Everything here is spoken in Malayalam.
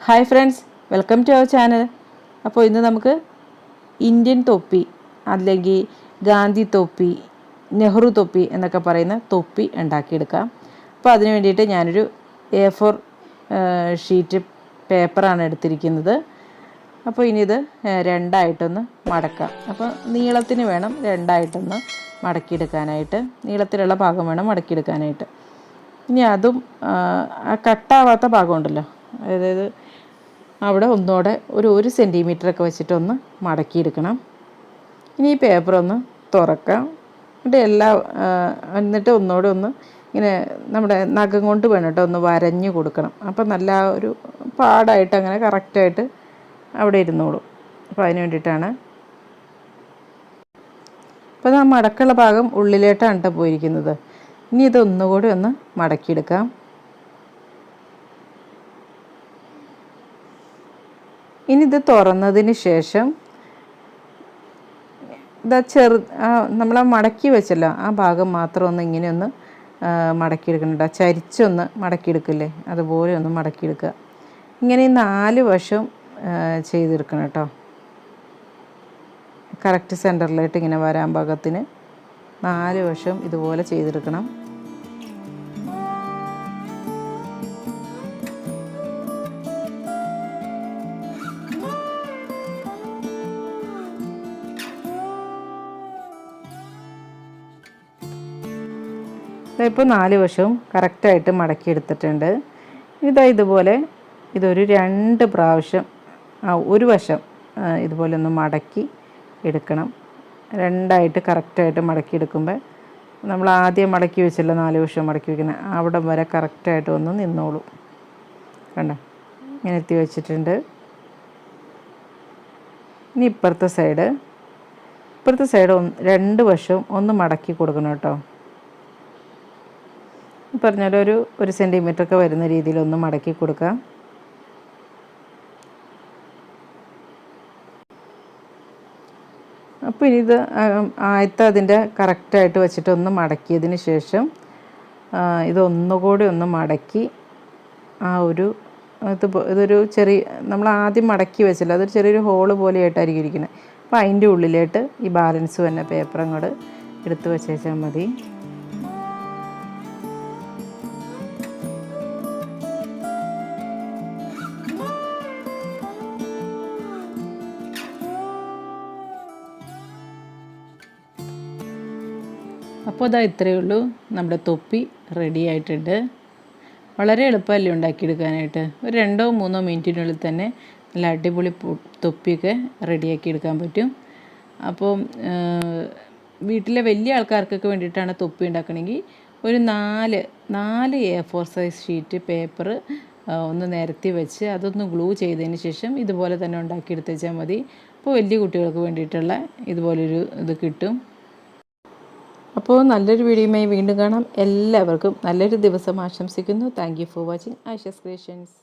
Hi friends, welcome to our channel. അപ്പോൾ ഇന്ന് നമുക്ക് ഇന്ത്യൻ തൊപ്പി അല്ലെങ്കിൽ ഗാന്ധി തൊപ്പി, നെഹ്റു തൊപ്പി എന്നൊക്കെ പറയുന്ന തൊപ്പി ഉണ്ടാക്കിയെടുക്കാം. അപ്പോൾ അതിന് വേണ്ടിയിട്ട് ഞാനൊരു A4 ഷീറ്റ് പേപ്പറാണ് എടുത്തിരിക്കുന്നത്. അപ്പോൾ ഇനി ഇത് രണ്ടായിട്ടൊന്ന് മടക്കാം. അപ്പോൾ നീളത്തിന് വേണം രണ്ടായിട്ടൊന്ന് മടക്കിയെടുക്കാനായിട്ട്, നീളത്തിലുള്ള ഭാഗം വേണം മടക്കിയെടുക്കാനായിട്ട്. ഇനി അതും കട്ടാവാത്ത ഭാഗമുണ്ടല്ലോ, അതായത് അവിടെ ഒന്നുകൂടെ ഒരു സെൻറ്റിമീറ്ററൊക്കെ വെച്ചിട്ടൊന്ന് മടക്കിയെടുക്കണം. ഇനി ഈ പേപ്പർ ഒന്ന് തുറക്കാം. എന്നിട്ട് ഒന്നുകൂടെ ഒന്ന് ഇങ്ങനെ നമ്മുടെ നഖം കൊണ്ട് വേണം കേട്ടോ ഒന്ന് വരഞ്ഞു കൊടുക്കണം. അപ്പം നല്ല ഒരു പാടായിട്ട് അങ്ങനെ കറക്റ്റായിട്ട് അവിടെ ഇരുന്നോളും. അപ്പോൾ അതിന് വേണ്ടിയിട്ടാണ്. അപ്പോൾ ആ മടക്കുള്ള ഭാഗം ഉള്ളിലേട്ടാണ് കേട്ടോ പോയിരിക്കുന്നത്. ഇനി ഇതൊന്നുകൂടി ഒന്ന് മടക്കിയെടുക്കാം. ഇനി ഇത് തുറന്നതിന് ശേഷം ഇതാ നമ്മൾ മടക്കി വെച്ചല്ലോ ആ ഭാഗം മാത്രം ഒന്ന് ഇങ്ങനെ ഒന്ന് മടക്കിയെടുക്കണ്ട, ചരിച്ചൊന്ന് മടക്കിയെടുക്കില്ലേ അതുപോലെ ഒന്ന് മടക്കിയെടുക്കുക. ഇങ്ങനെ 4 വശം ചെയ്തെടുക്കണം കേട്ടോ. കറക്റ്റ് സെൻറ്ററിലായിട്ട് ഇങ്ങനെ വരാൻ പാകത്തിന് 4 വശം ഇതുപോലെ ചെയ്തെടുക്കണം. ഇപ്പോൾ 4 വശവും കറക്റ്റായിട്ട് മടക്കിയെടുത്തിട്ടുണ്ട്. ഇതുപോലെ ഇതൊരു 2 പ്രാവശ്യം ഒരു വശം ഇതുപോലെ ഒന്ന് മടക്കി എടുക്കണം. രണ്ടായിട്ട് കറക്റ്റായിട്ട് മടക്കിയെടുക്കുമ്പോൾ നമ്മൾ ആദ്യം മടക്കി വെച്ചല്ലോ 4 വശം മടക്കി വയ്ക്കുന്നത്, അവിടെ വരെ കറക്റ്റായിട്ട് ഒന്ന് നിന്നോളൂ. കണ്ടോ, ഇങ്ങനെ എത്തി വെച്ചിട്ടുണ്ട്. ഇനി ഇപ്പുറത്തെ സൈഡ് 2 വശവും ഒന്ന് മടക്കി കൊടുക്കണം കേട്ടോ. പറഞ്ഞാൽ ഒരു സെൻറ്റിമീറ്ററൊക്കെ വരുന്ന രീതിയിലൊന്ന് മടക്കി കൊടുക്കാം. അപ്പോൾ ഇനി ഇത് അതിൻ്റെ കറക്റ്റായിട്ട് വെച്ചിട്ടൊന്ന് മടക്കിയതിന് ശേഷം ഇതൊന്നുകൂടി ഒന്ന് മടക്കി ഇതൊരു ചെറിയ നമ്മൾ ആദ്യം മടക്കി വെച്ചല്ലോ, അതൊരു ചെറിയൊരു ഹോള് പോലെയായിട്ടായിരിക്കും ഇരിക്കുന്നത്. അപ്പോൾ അതിൻ്റെ ഉള്ളിലായിട്ട് ഈ ബാലൻസ് തന്നെ പേപ്പർ അങ്ങോട്ട് എടുത്ത് വെച്ചാൽ മതി. അപ്പോൾ ഇതാ ഇത്രയേ ഉള്ളൂ, നമ്മുടെ തൊപ്പി റെഡി ആയിട്ടുണ്ട്. വളരെ എളുപ്പമല്ലേ ഉണ്ടാക്കിയെടുക്കാനായിട്ട്. ഒരു 2-3 മിനിറ്റിനുള്ളിൽ തന്നെ നല്ല അടിപൊളി തൊപ്പിയൊക്കെ റെഡിയാക്കി എടുക്കാൻ പറ്റും. അപ്പോൾ വീട്ടിലെ വലിയ ആൾക്കാർക്കൊക്കെ വേണ്ടിയിട്ടാണ് തൊപ്പി ഉണ്ടാക്കണമെങ്കിൽ ഒരു 4 A4 സൈസ് ഷീറ്റ് പേപ്പർ ഒന്ന് നിരത്തി വെച്ച് അതൊന്ന് ഗ്ലൂ ചെയ്തതിന് ശേഷം ഇതുപോലെ തന്നെ ഉണ്ടാക്കിയെടുത്ത് വെച്ചാൽ മതി. അപ്പോൾ വലിയ കുട്ടികൾക്ക് വേണ്ടിയിട്ടുള്ള ഇതുപോലൊരു ഇത് കിട്ടും. അപ്പോൾ നല്ലൊരു വീഡിയോയുമായി വീണ്ടും കാണാം. എല്ലാവർക്കും നല്ലൊരു ദിവസം ആശംസിക്കുന്നു. Thank you for watching Ayisha's creations.